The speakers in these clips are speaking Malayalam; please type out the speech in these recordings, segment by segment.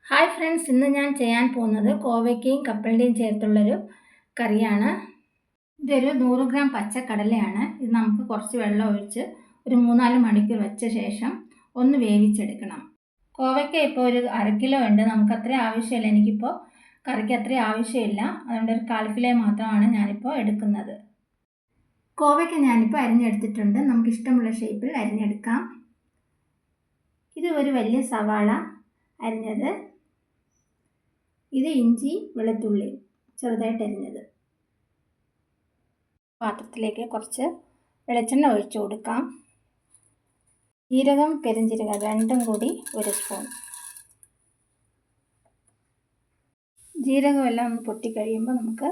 ഹായ് ഫ്രണ്ട്സ്, ഇന്ന് ഞാൻ ചെയ്യാൻ പോകുന്നത് കോവയ്ക്കയും കപ്പലണ്ടിയും ചേർത്തുള്ളൊരു കറിയാണ്. ഇതൊരു 100 ഗ്രാം പച്ചക്കടലയാണ്. ഇത് നമുക്ക് കുറച്ച് വെള്ളം ഒഴിച്ച് ഒരു 3-4 മണിക്കൂർ വെച്ച ശേഷം ഒന്ന് വേവിച്ചെടുക്കണം. കോവയ്ക്ക ഇപ്പോൾ ഒരു 1/2 കിലോ ഉണ്ട്. നമുക്ക് അത്രയും ആവശ്യമില്ല, എനിക്കിപ്പോൾ കറിക്ക് അത്രയും ആവശ്യമില്ല. അതുകൊണ്ട് ഒരു 1/4 കിലോ മാത്രമാണ് ഞാനിപ്പോൾ എടുക്കുന്നത്. കോവയ്ക്ക ഞാനിപ്പോൾ അരിഞ്ഞെടുത്തിട്ടുണ്ട്. നമുക്ക് ഇഷ്ടമുള്ള ഷേപ്പിൽ അരിഞ്ഞെടുക്കാം. ഇത് ഒരു വലിയ സവാള അരിഞ്ഞത്, ഇത് ഇഞ്ചി വെളുത്തുള്ളി ചെറുതായിട്ട് അരിഞ്ഞത്. പാത്രത്തിലേക്ക് കുറച്ച് വെളിച്ചെണ്ണ ഒഴിച്ചു കൊടുക്കാം. ജീരകം പെരുംജീരകം രണ്ടും കൂടി 1 സ്പൂൺ. ജീരകമെല്ലാം ഒന്ന് പൊട്ടിക്കഴിയുമ്പോൾ നമുക്ക്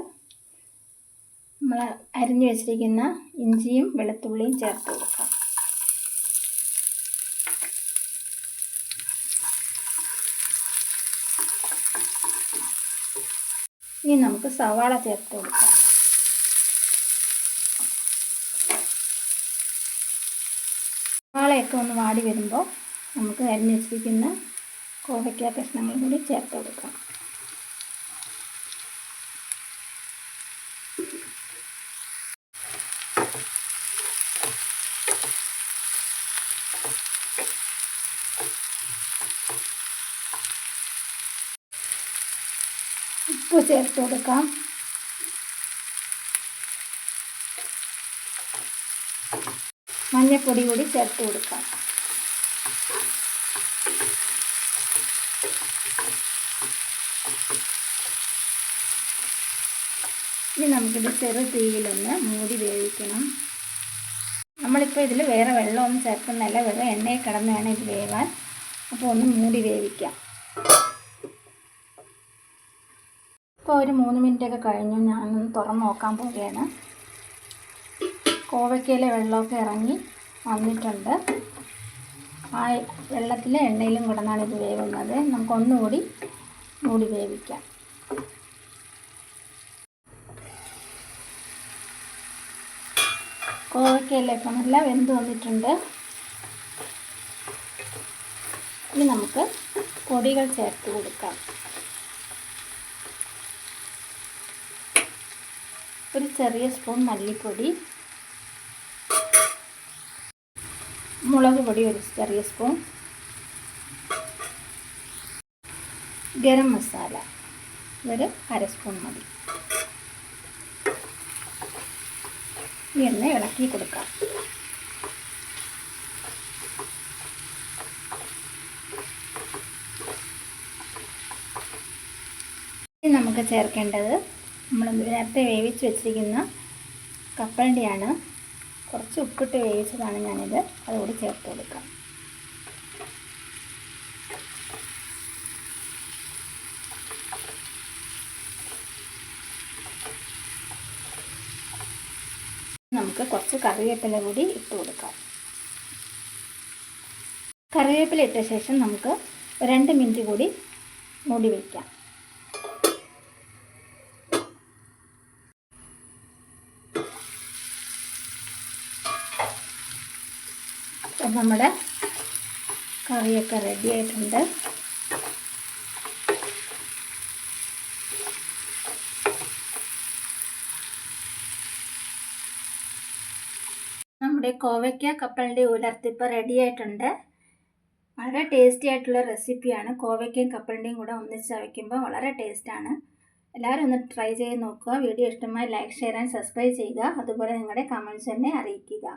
നമ്മൾ അരിഞ്ഞു വെച്ചിരിക്കുന്ന ഇഞ്ചിയും വെളുത്തുള്ളിയും ചേർത്ത് കൊടുക്കാം. ഇനി നമുക്ക് സവാള ചേർത്ത് കൊടുക്കാം. സവാളയൊക്കെ ഒന്ന് വാടി വരുമ്പോൾ നമുക്ക് അരിഞ്ഞു വെച്ചിരിക്കുന്ന കോവയ്ക്ക കഷ്ണങ്ങൾ കൂടി ചേർത്ത് കൊടുക്കാം. ഉപ്പ് ചേർത്ത് കൊടുക്കാം. മഞ്ഞൾപ്പൊടി കൂടി ചേർത്ത് കൊടുക്കാം. ഇനി നമുക്കിത് ചെറു തീയിലൊന്ന് മൂടി വേവിക്കണം. നമ്മളിപ്പോൾ ഇതിൽ വേറെ വെള്ളമൊന്നും ചേർക്കുന്നില്ല, വെറും എണ്ണയിൽ കിടന്ന് വേണം ഇത് വേവാൻ. അപ്പോൾ ഒന്ന് മൂടി വേവിക്കാം. ഇപ്പോൾ ഒരു 3 മിനിറ്റൊക്കെ കഴിഞ്ഞു. ഞാനൊന്ന് തുറന്ന് നോക്കാൻ പോവുകയാണ്. കോവയ്ക്കയിലെ വെള്ളമൊക്കെ ഇറങ്ങി വന്നിട്ടുണ്ട്. ആ വെള്ളത്തിലെ എണ്ണയിലും കിടന്നാണ് ഇത് വേവുന്നത്. നമുക്കൊന്നുകൂടി മൂടി വേവിക്കാം. കോവയ്ക്കയിലെ ഇപ്പം നല്ല വെന്ത് വന്നിട്ടുണ്ട്. ഇനി നമുക്ക് പൊടികൾ ചേർത്ത് കൊടുക്കാം. ഒരു ചെറിയ സ്പൂൺ മല്ലിപ്പൊടി, മുളക് പൊടി ഒരു ചെറിയ സ്പൂൺ, ഗരം മസാല ഒരു 1/2 സ്പൂൺ മതി. ഇനി ഇളക്കി കൊടുക്കാം. ഇനി നമുക്ക് ചേർക്കേണ്ടത് നമ്മൾ നേരത്തെ വേവിച്ച് വെച്ചിരിക്കുന്ന കപ്പലണ്ടിയാണ്. കുറച്ച് ഉപ്പിട്ട് വേവിച്ചതാണ് ഞാനിത്. അതുകൂടി ചേർത്ത് കൊടുക്കാം. നമുക്ക് കുറച്ച് കറിവേപ്പില കൂടി ഇട്ട് കൊടുക്കാം. കറിവേപ്പില ഇട്ട ശേഷം നമുക്ക് 2 മിനിറ്റ് കൂടി മൂടി വയ്ക്കാം. നമ്മുടെ കറിയൊക്കെ റെഡി ആയിട്ടുണ്ട്. നമ്മുടെ കോവയ്ക്ക കപ്പലണ്ടി ഉലർത്തിപ്പോൾ റെഡി ആയിട്ടുണ്ട്. വളരെ ടേസ്റ്റി ആയിട്ടുള്ള റെസിപ്പിയാണ്. കോവയ്ക്കയും കപ്പലണ്ടിയും കൂടെ ഒന്നിച്ച് വയ്ക്കുമ്പോൾ വളരെ ടേസ്റ്റാണ്. എല്ലാവരും ഒന്ന് ട്രൈ ചെയ്ത് നോക്കുക. വീഡിയോ ഇഷ്ടമായി ലൈക്ക്, ഷെയർ ആൻഡ് സബ്സ്ക്രൈബ് ചെയ്യുക. അതുപോലെ നിങ്ങളുടെ കമൻറ്റ്സ് എന്നെ അറിയിക്കുക.